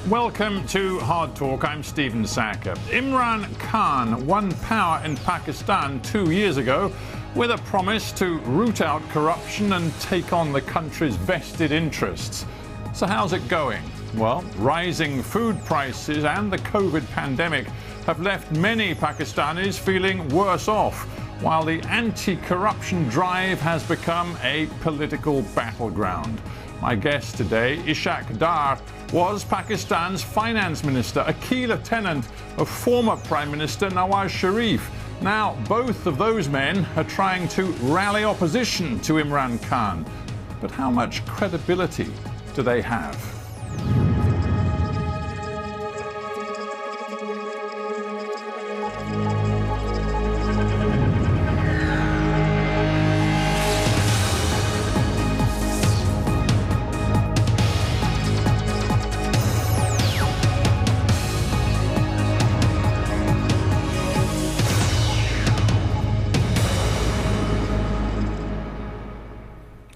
Welcome to Hard Talk. I'm Stephen Sacker. Imran Khan won power in Pakistan 2 years ago with a promise to root out corruption and take on the country's vested interests. So how's it going? Well, rising food prices and the COVID pandemic have left many Pakistanis feeling worse off, while the anti-corruption drive has become a political battleground. My guest today, Ishaq Dar, was Pakistan's finance minister, a key lieutenant of former Prime Minister Nawaz Sharif. Now, both of those men are trying to rally opposition to Imran Khan. But how much credibility do they have?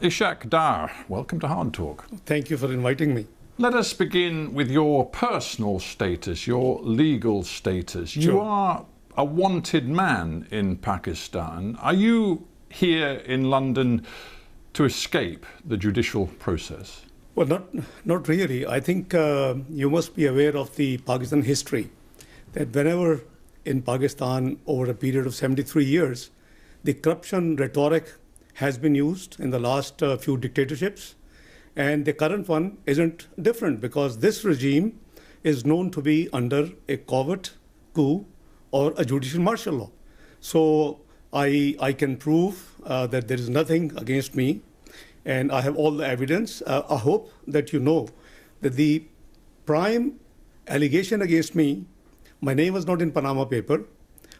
Ishaq Dar, welcome to Hard Talk. Thank you for inviting me. Let us begin with your personal status, your legal status. Sure. You are a wanted man in Pakistan. Are you here in London to escape the judicial process? Well, not really. I think you must be aware of the Pakistan history, that whenever in Pakistan over a period of 73 years, the corruption rhetoric has been used in the last few dictatorships, and the current one isn't different because this regime is known to be under a covert coup or a judicial martial law. So I can prove that there is nothing against me, and I have all the evidence. I hope that you know that the prime allegation against me, my name was not in Panama paper.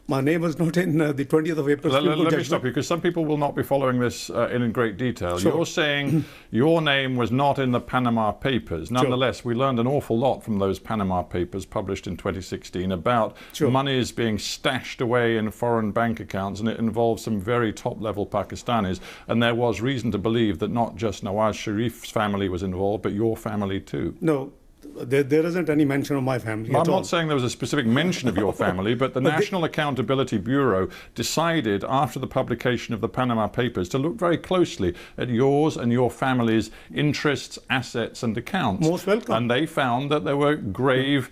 My name was not in the 20th of April. Let me stop you, because some people will not be following this in great detail. Sure. You're saying your name was not in the Panama Papers. Nonetheless, sure, we learned an awful lot from those Panama Papers published in 2016 about sure, monies being stashed away in foreign bank accounts, and it involved some very top-level Pakistanis. And there was reason to believe that not just Nawaz Sharif's family was involved, but your family too. No. There isn't any mention of my family. I'm not saying there was a specific mention of your family, but the National Accountability Bureau decided after the publication of the Panama Papers to look very closely at yours and your family's interests, assets and accounts. Most welcome. And they found that there were grave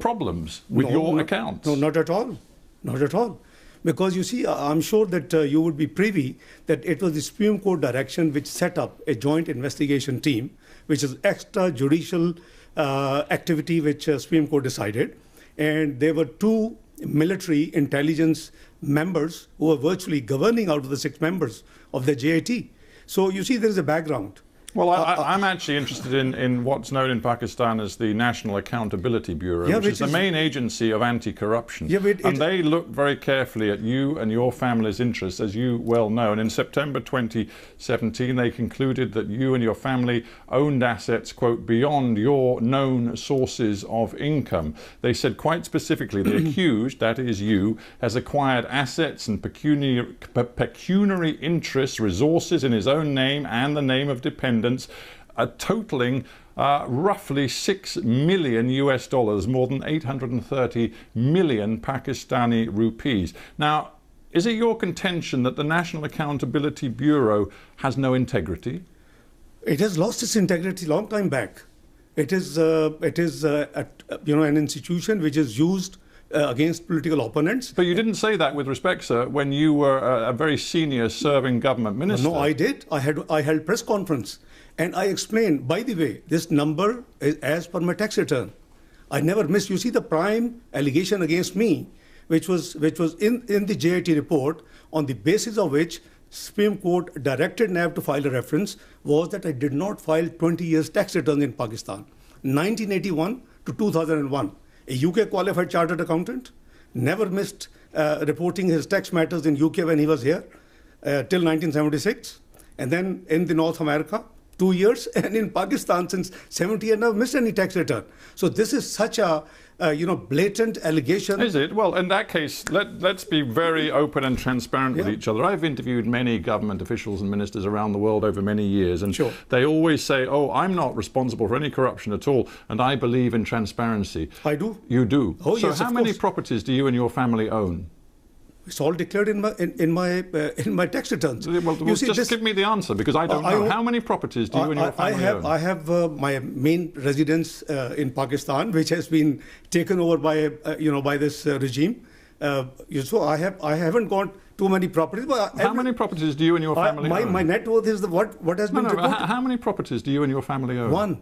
problems with your accounts. No, not at all. Not at all. Because you see, I'm sure that you would be privy that it was the Supreme Court direction which set up a joint investigation team, which is extrajudicial activity which Supreme Court decided. And there were two military intelligence members who were virtually governing out of the 6 members of the JIT. So you see, there is a background. Well, I'm actually interested in what's known in Pakistan as the National Accountability Bureau, which is the main agency of anti-corruption. Yeah, and they look very carefully at you and your family's interests, as you well know. And in September 2017, they concluded that you and your family owned assets, quote, beyond your known sources of income. They said quite specifically, the accused, that is you, has acquired assets and pecuniary interests, resources in his own name and the name of dependents, totaling roughly $6 million US dollars, more than 830 million Pakistani rupees. Now, is it your contention that the National Accountability Bureau has no integrity? It has lost its integrity long time back. It is an institution which is used against political opponents. But you didn't say that with respect, sir, when you were a very senior serving government minister. No, I did. I held press conference and I explained, by the way, this number is as per my tax return. I never missed. You see, the prime allegation against me, which was in the JIT report, on the basis of which Supreme Court directed NAB to file a reference, was that I did not file 20 years tax returns in Pakistan, 1981 to 2001. A UK qualified chartered accountant, never missed reporting his tax matters in UK when he was here till 1976. And then in the North America, 2 years, and in Pakistan since 70, I've never missed any tax return. So this is such a blatant allegation. Is it? Well, in that case, let's be very open and transparent with each other. I've interviewed many government officials and ministers around the world over many years, and they always say, oh, I'm not responsible for any corruption at all, and I believe in transparency. I do. You do? Oh, so yes, how many properties do you and your family own? It's all declared in my tax returns. Well, just give me the answer, because I don't know. How many properties do you and your family own? I have my main residence in Pakistan, which has been taken over by this regime. So I haven't got too many properties. But how many properties do you and your family own? My net worth is what has been reported. How many properties do you and your family own? One.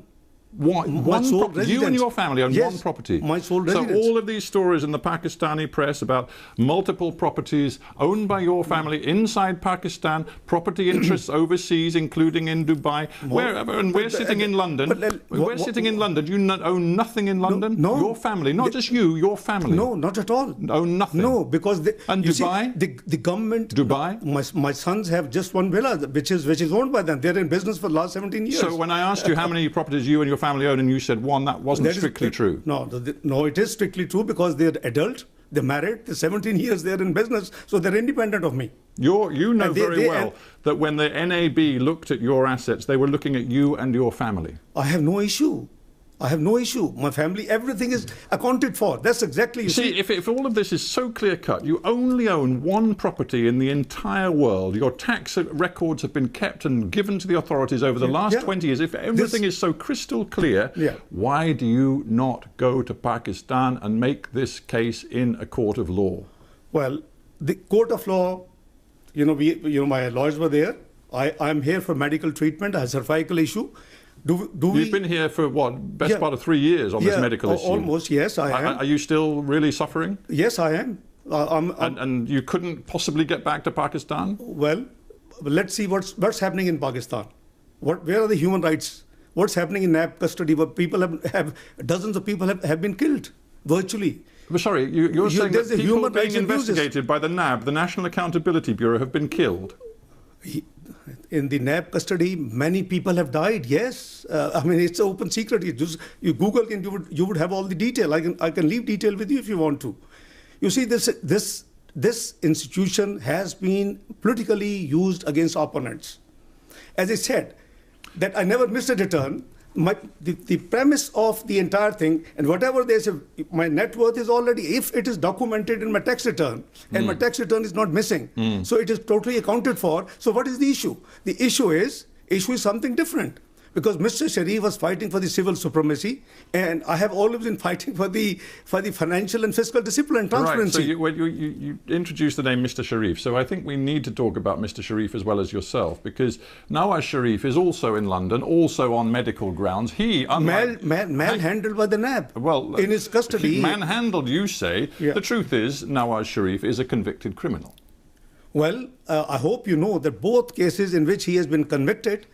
One sole residence. You and your family own Yes, one property. my sole residence. So all of these stories in the Pakistani press about multiple properties owned by your family inside Pakistan, property interests overseas, including in Dubai, wherever, and we're sitting in London. We're sitting in London. You own nothing in London? No. Your family, not just you, your family. No, not at all. Own nothing? No, because and Dubai? The government. Dubai? My sons have just one villa, which is owned by them. They're in business for the last 17 years. So when I asked you how many properties you and your family own, and you said one, that wasn't strictly true. No, it is strictly true, because they're adult, they're married, they're 17 years, they're in business, so they're independent of me. You know very well that when the NAB looked at your assets, they were looking at you and your family. I have no issue. My family, everything is accounted for. That's exactly, you see. If all of this is so clear-cut, you only own one property in the entire world, your tax records have been kept and given to the authorities over the last 20 years, if everything is so crystal clear, why do you not go to Pakistan and make this case in a court of law? Well, the court of law, my lawyers were there. I'm here for medical treatment. I have a cervical issue. You've been here for what, best part of 3 years on this medical issue? Almost, yes, I am. Are you still really suffering? Yes, I am. And you couldn't possibly get back to Pakistan? Well, let's see what's happening in Pakistan. Where are the human rights? What's happening in NAB custody, where people have dozens of people have been killed, virtually. But sorry, you're saying that people being investigated abuses by the NAB, the National Accountability Bureau, have been killed? In the NAB custody, many people have died. Yes, I mean, it's an open secret. You Google and you would have all the detail. I can leave detail with you if you want to. You see, this institution has been politically used against opponents. As I said, that I never missed a return. The premise of the entire thing, and whatever they say, my net worth is already, if it is documented in my tax return, and my tax return is not missing, so it is totally accounted for. So what is the issue? The issue is something different. Because Mr. Sharif was fighting for the civil supremacy, and I have always been fighting for the financial and fiscal discipline, transparency. Right, so you introduced the name Mr. Sharif, so I think we need to talk about Mr. Sharif as well as yourself, because Nawaz Sharif is also in London, also on medical grounds. He, manhandled by the NAB, in his custody. Manhandled, you say. The truth is, Nawaz Sharif is a convicted criminal. Well, I hope you know that both cases in which he has been convicted,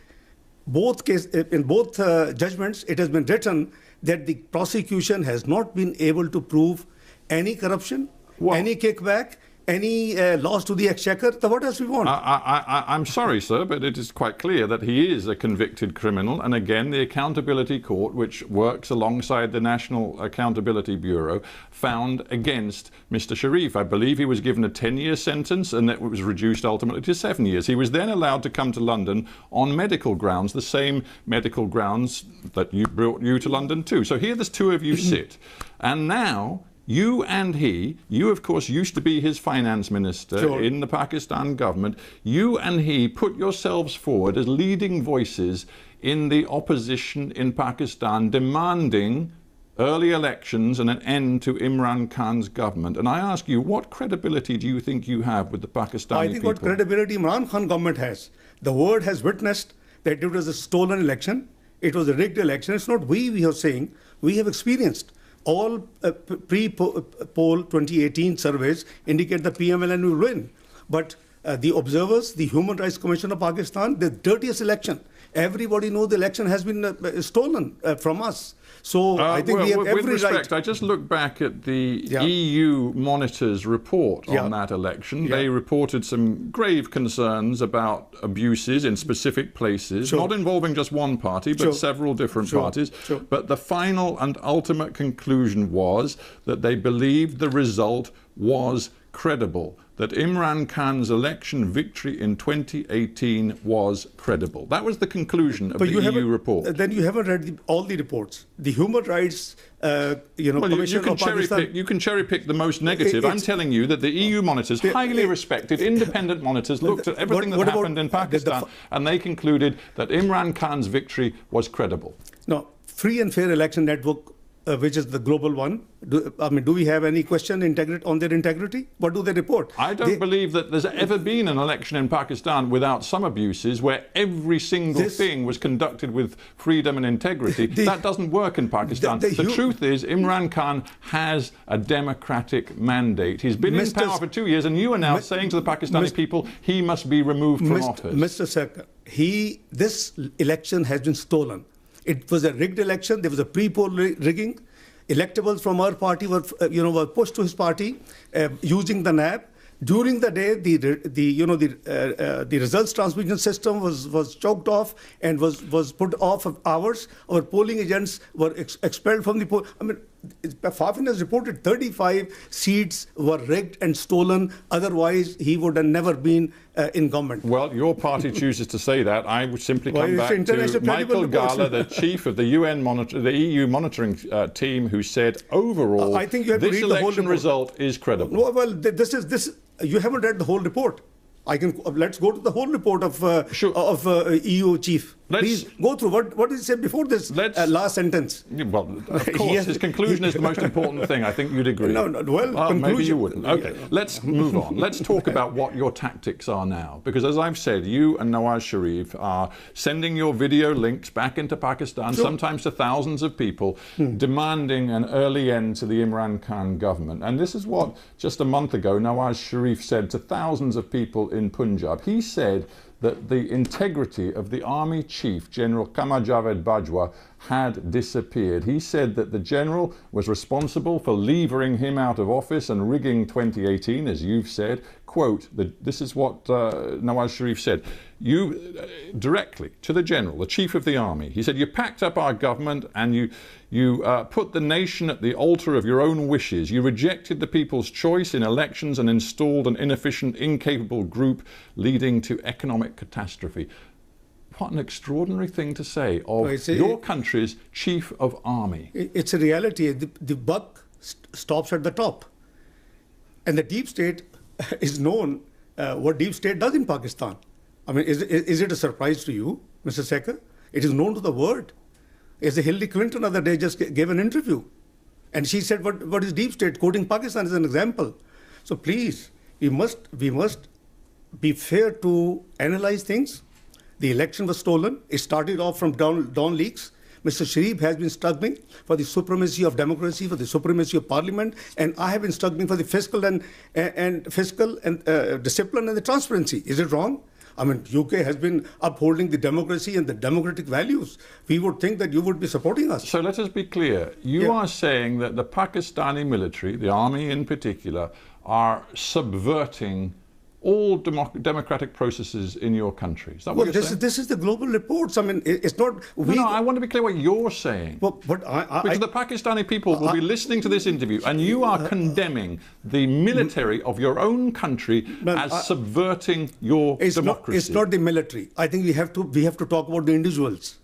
in both judgments, it has been written that the prosecution has not been able to prove any corruption, any kickback, any loss to the exchequer. So what else we want? I'm sorry, sir, but it is quite clear that he is a convicted criminal. And again, the Accountability Court, which works alongside the National Accountability Bureau, found against Mr. Sharif. I believe he was given a 10-year sentence, and it was reduced ultimately to 7 years. He was then allowed to come to London on medical grounds, the same medical grounds that brought you to London too. So here the two of you sit, and now you and you of course used to be his finance minister in the Pakistan government, you and he put yourselves forward as leading voices in the opposition in Pakistan, demanding early elections and an end to Imran Khan's government. And I ask you, what credibility do you think you have with the Pakistani people? I think what credibility Imran Khan government has. The world has witnessed that it was a stolen election, it was a rigged election. It's not we are saying, we have experienced. All pre-poll 2018 surveys indicate the PMLN will win. But the observers, the Human Rights Commission of Pakistan, the dirtiest election. Everybody knows the election has been stolen from us. So I think we have every with respect, right. I just looked back at the EU Monitor's report on that election. They reported some grave concerns about abuses in specific places, not involving just one party, but several different parties. But the final and ultimate conclusion was that they believed the result was credible, that Imran Khan's election victory in 2018 was credible. That was the conclusion of the EU report. Then you haven't read all the reports. The Human Rights Commission of Pakistan. You can cherry pick the most negative. I'm telling you that the EU monitors, highly respected, independent monitors, looked at everything that happened in Pakistan, and they concluded that Imran Khan's victory was credible. No, Free and Fair Election Network, which is the global one. Do we have any question on their integrity? What do they report? I don't believe that there's ever been an election in Pakistan without some abuses where every single thing was conducted with freedom and integrity. That doesn't work in Pakistan. The truth is Imran Khan has a democratic mandate. He's been in power for 2 years, and you are now saying to the Pakistani people he must be removed from office. Mr. Sarkar, this election has been stolen. It was a rigged election. There was a pre-poll rigging. Electables from our party were pushed to his party using the NAB. During the day, the results transmission system was choked off and was put off of hours. Our polling agents were expelled from the poll. Fafin has reported 35 seats were rigged and stolen. Otherwise, he would have never been in government. Well, your party chooses to say that. I would simply come back to Michael Gala, the chief of the the EU monitoring team, who said overall, I think you have to this read the whole election result is credible. Well, this. You haven't read the whole report. Let's go to the whole report of EU chief. Please go through what did he say before this last sentence. Well, of course, his conclusion is the most important thing. I think you'd agree. Maybe you wouldn't. Okay, let's move on. Let's talk about what your tactics are now. Because as I've said, you and Nawaz Sharif are sending your video links back into Pakistan, sometimes to thousands of people, demanding an early end to the Imran Khan government. And this is what, just a month ago, Nawaz Sharif said to thousands of people in Punjab. He said that the integrity of the army chief, General Qamar Javed Bajwa, had disappeared. He said that the general was responsible for levering him out of office and rigging 2018, as you've said. Quote, this is what Nawaz Sharif said. Directly to the general, the chief of the army, he said, you packed up our government and you put the nation at the altar of your own wishes. You rejected the people's choice in elections and installed an inefficient, incapable group, leading to economic catastrophe. What an extraordinary thing to say of your country's chief of army. It's a reality. The buck stops at the top. And the deep state is known what deep state does in Pakistan. Is it a surprise to you, Mr. Sarkar? It is known to the world. As Hillary Clinton the other day just gave an interview. And she said, what is deep state? Quoting Pakistan as an example. So please, we must be fair to analyze things. The election was stolen. It started off from Dawn leaks. Mr. Sharif has been struggling for the supremacy of democracy, for the supremacy of parliament, and I have been struggling for the fiscal and discipline and the transparency. Is it wrong? UK has been upholding the democracy and the democratic values. We would think that you would be supporting us. So let us be clear. You are saying that the Pakistani military, the army in particular, are subverting all democratic processes in your country. Is that what you're saying? This is the global reports. It's not... No, I want to be clear what you're saying. Because the Pakistani people will be listening to this interview, and you are condemning the military of your own country as subverting your democracy. It's not the military. I think we have to talk about the individuals.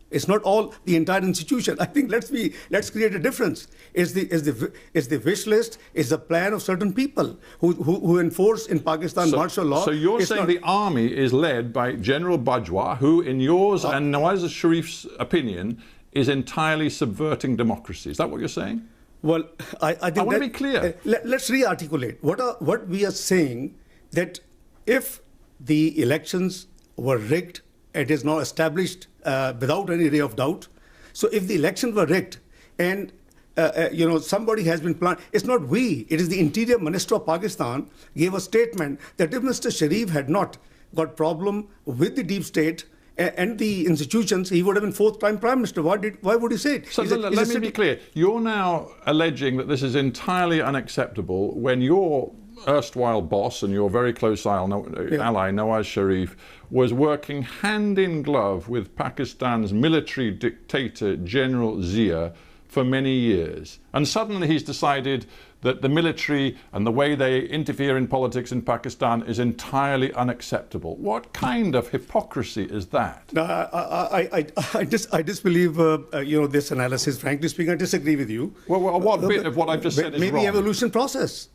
It's not all the entire institution. I think let's create a difference. It's the wish list, it's the plan of certain people who enforce in Pakistan martial law. So you're saying the army is led by General Bajwa, who in yours and Nawaz Sharif's opinion is entirely subverting democracy. Is that what you're saying? Well, I think I want to be clear. Let's re-articulate. What we are saying, that if the elections were rigged, it is now established without any ray of doubt. So if the elections were rigged and somebody has been planning. It's not we. It is the Interior Minister of Pakistan gave a statement that if Mr. Sharif had not got problem with the deep state and the institutions, he would have been fourth-time Prime Minister. Why would he say it? So let me be clear. You're now alleging that this is entirely unacceptable when your erstwhile boss and your very close ally, Nawaz Sharif, was working hand in glove with Pakistan's military dictator, General Zia, for many years. And suddenly he's decided that the military and the way they interfere in politics in Pakistan is entirely unacceptable. What kind of hypocrisy is that? No, I disbelieve this analysis. Frankly speaking, I disagree with you. Well, what bit of what I've just said is maybe wrong? Evolution process.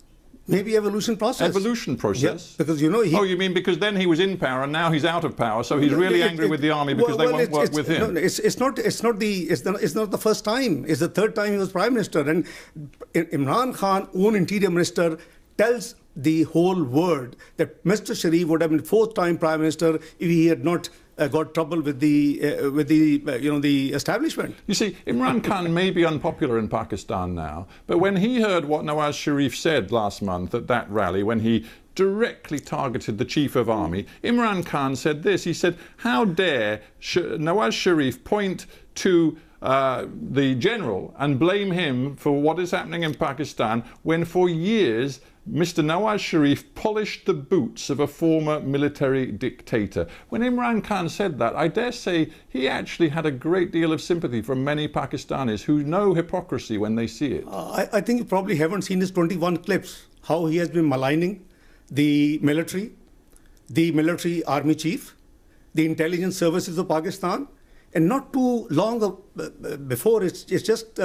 Maybe evolution process. Evolution process? Yeah, because oh, you mean because then he was in power and now he's out of power, so he's really angry with the army because they won't work with him? No, it's not the first time. It's the third time he was Prime Minister. And Imran Khan, own Interior Minister, tells the whole world that Mr. Sharif would have been fourth-time Prime Minister if he had not got trouble with the establishment. You see, Imran Khan may be unpopular in Pakistan now, but when he heard what Nawaz Sharif said last month at that rally, when he directly targeted the Chief of Army, Imran Khan said this. He said, how dare Nawaz Sharif point to the general and blame him for what is happening in Pakistan when for years Mr. Nawaz Sharif polished the boots of a former military dictator. When Imran Khan said that, I dare say he actually had a great deal of sympathy from many Pakistanis who know hypocrisy when they see it. I think you probably haven't seen his 21 clips, how he has been maligning the military army chief, the intelligence services of Pakistan, and not too long before, it's just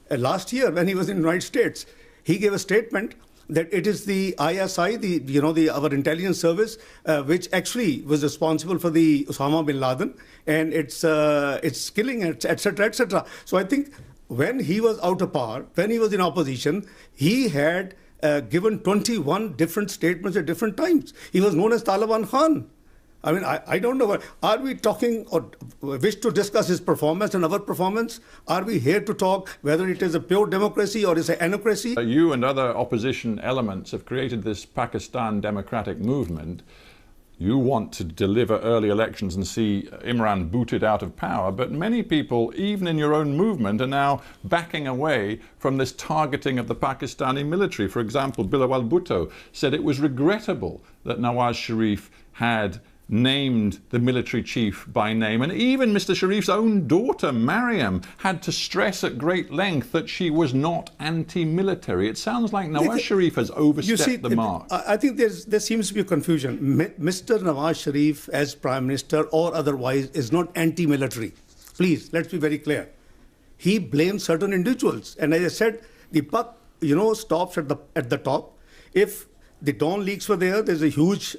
last year when he was in the United States, he gave a statement that it is the ISI, our intelligence service, which actually was responsible for the Osama bin Laden and its killing, etc., etc. So I think when he was out of power, when he was in opposition, he had given 21 different statements at different times. He was known as Taliban Khan. I mean, I don't know. Are we talking or wish to discuss his performance and our performance? Are we here to talk whether it is a pure democracy or is it an anocracy? You and other opposition elements have created this Pakistan democratic movement. You want to deliver early elections and see Imran booted out of power, but many people, even in your own movement, are now backing away from this targeting of the Pakistani military. For example, Bilawal Bhutto said it was regrettable that Nawaz Sharif had named the military chief by name, and even Mr. Sharif's own daughter Mariam had to stress at great length that she was not anti-military. It sounds like Nawaz Sharif has overstepped the mark. I think there seems to be a confusion. Mr. Nawaz Sharif as Prime Minister or otherwise is not anti-military. Please, let's be very clear. He blames certain individuals, and as I said, the buck stops at the top. If the Dawn leaks were there. There's a huge,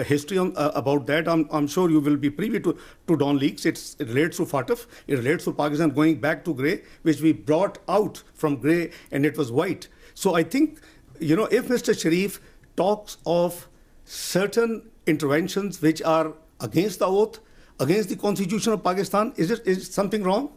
history about that. I'm sure you will be privy to Dawn leaks. It relates to FATF. It relates to Pakistan going back to grey, which we brought out from grey, and it was white. So I think, if Mr. Sharif talks of certain interventions which are against the oath, against the Constitution of Pakistan, is something wrong?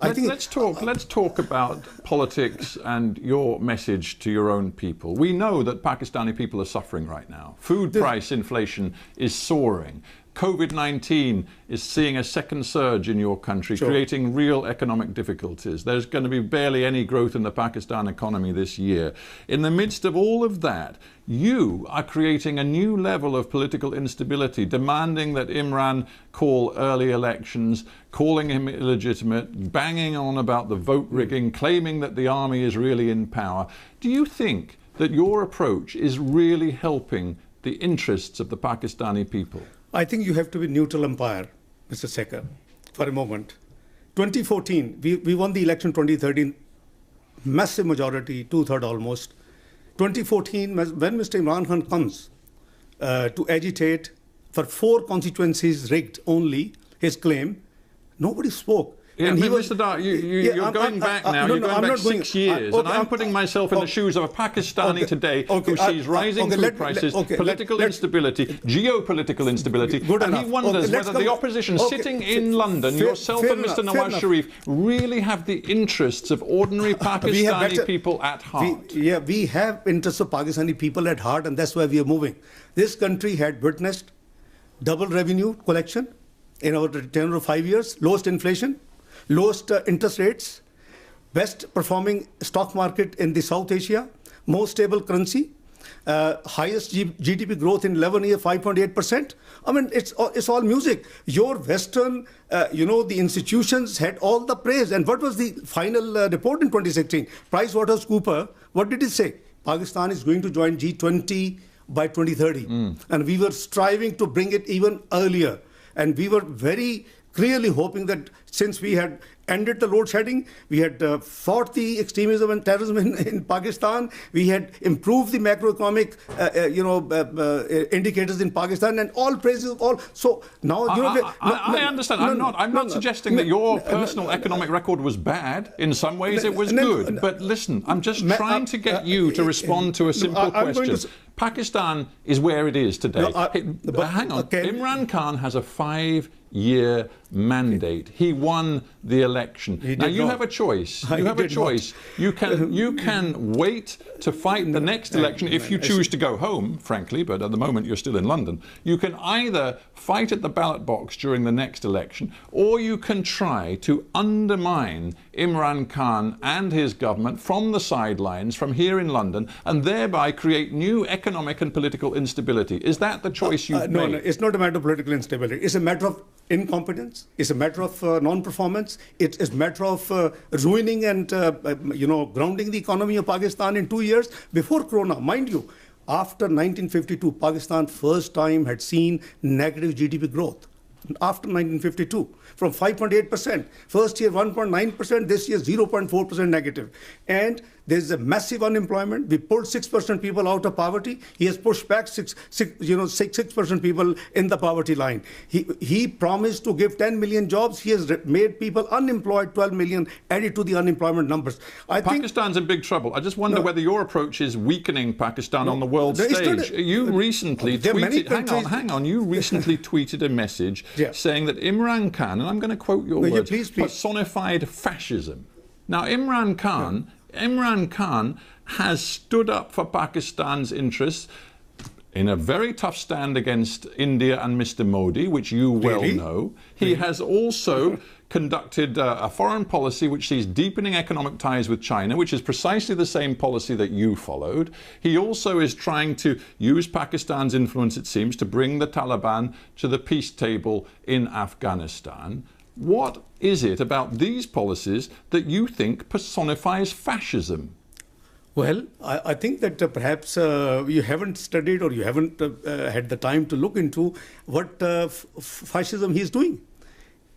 Let's talk about politics and your message to your own people. We know that Pakistani people are suffering right now. Food price inflation is soaring. COVID-19 is seeing a second surge in your country, creating real economic difficulties. There's going to be barely any growth in the Pakistan economy this year. In the midst of all of that, you are creating a new level of political instability, demanding that Imran call early elections, calling him illegitimate, banging on about the vote rigging, claiming that the army is really in power. Do you think that your approach is really helping the interests of the Pakistani people? I think you have to be neutral umpire, Mr. Sekar, for a moment. 2014, we won the election 2013, massive majority, 2/3 almost. 2014, when Mr. Imran Khan comes to agitate for 4 constituencies rigged only, his claim, nobody spoke. Yeah, and he was, Mr. Dar, you're going back now. You're going back 6 years, and I'm putting myself in the shoes of a Pakistani today who sees rising food prices, political instability, geopolitical instability, and he wonders whether the opposition sitting in London, yourself and Mr. Nawaz Sharif, really have the interests of ordinary Pakistani people at heart. We have interests of Pakistani people at heart, and that's why we are moving. This country had witnessed double revenue collection in our tenure of 5 years, lowest inflation, lowest interest rates, best performing stock market in the South Asia, most stable currency, highest GDP growth in 11 years, 5.8%. I mean, it's all music. Your Western, the institutions had all the praise. And what was the final report in 2016? PricewaterhouseCoopers, what did it say? Pakistan is going to join G20 by 2030. And we were striving to bring it even earlier. And we were very clearly hoping that since we had ended the load shedding, we had fought the extremism and terrorism in Pakistan, we had improved the macroeconomic indicators in Pakistan, and all praises of all. So now I understand. I'm not suggesting that your personal economic record was bad. In some ways it was good. But listen, I'm just trying to get you to respond to a simple question. Pakistan is where it is today. Hang on. Imran Khan has a 5-year mandate. He won the election. Now you have a choice. You have a choice. You can wait to fight the next election if you choose to go home, frankly, but at the moment you're still in London. You can either fight at the ballot box during the next election, or you can try to undermine Imran Khan and his government from the sidelines, from here in London, and thereby create new economic and political instability. Is that the choice you've made? No, it's not a matter of political instability. It's a matter of incompetence. It's a matter of non-performance. It's a matter of ruining and grounding the economy of Pakistan in 2 years before Corona. Mind you, after 1952, Pakistan first time had seen negative GDP growth. After 1952, from 5.8%, first year 1.9%, this year 0.4% negative. And there's a massive unemployment. We pulled 6% people out of poverty. He has pushed back 6% people in the poverty line. He promised to give 10 million jobs. He has made people unemployed, 12 million added to the unemployment numbers. Pakistan's in big trouble. I just wonder whether your approach is weakening Pakistan on the world stage. You recently tweeted, hang on, you recently tweeted a message saying that Imran Khan, and I'm going to quote your words, personified fascism. Now, Imran Khan has stood up for Pakistan's interests in a very tough stand against India and Mr. Modi, which you well know. He has also conducted a foreign policy which sees deepening economic ties with China, which is precisely the same policy that you followed. He also is trying to use Pakistan's influence, it seems, to bring the Taliban to the peace table in Afghanistan. What is it about these policies that you think personifies fascism? Well, I think that perhaps you haven't studied or you haven't had the time to look into what fascism he's doing.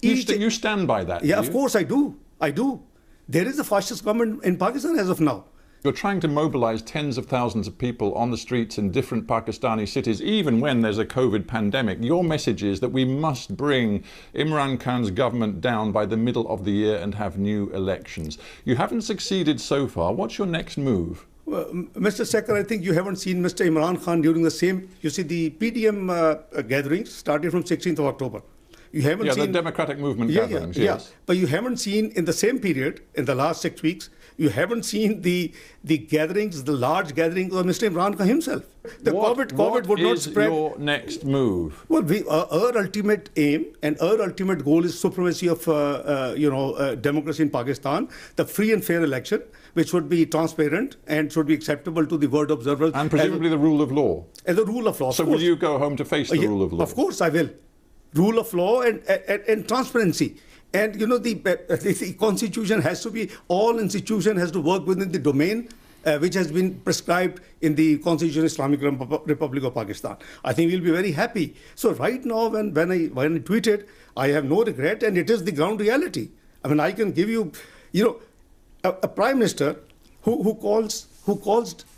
You stand by that? Yeah, of course I do. I do. There is a fascist government in Pakistan as of now. You're trying to mobilize tens of thousands of people on the streets in different Pakistani cities, even when there's a COVID pandemic. Your message is that we must bring Imran Khan's government down by the middle of the year and have new elections. You haven't succeeded so far. What's your next move? Well, Mr. Sekhar, I think you haven't seen Mr. Imran Khan during the same, you see, the PDM gatherings started from 16th of October. You haven't seen the democratic movement gatherings, yes. But you haven't seen in the same period, in the last 6 weeks, you haven't seen the gatherings, the large gatherings of Mr. Imran Khan himself. COVID would not spread. What is your next move? Well, our ultimate aim and our ultimate goal is supremacy of democracy in Pakistan, the free and fair election, which would be transparent and should be acceptable to the world observers. And presumably the rule of law. And the rule of law. So will you go home to face the rule of law? Of course I will. Rule of law and transparency. And the constitution has to be, all institution has to work within the domain which has been prescribed in the Constitution of Islamic Republic of Pakistan. I think we'll be very happy. So right now when I tweeted, I have no regret, and it is the ground reality. I mean, I can give you, a prime minister who calls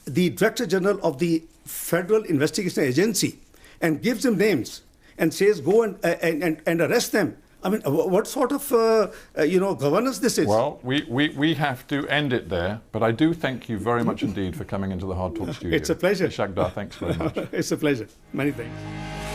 the Director General of the Federal Investigation Agency and gives him names and says go and arrest them I mean, what sort of, governance this is? Well, we have to end it there, but I do thank you very much indeed for coming into the Hard Talk studio. It's a pleasure. Ishaq Dar, thanks very much. It's a pleasure. Many thanks.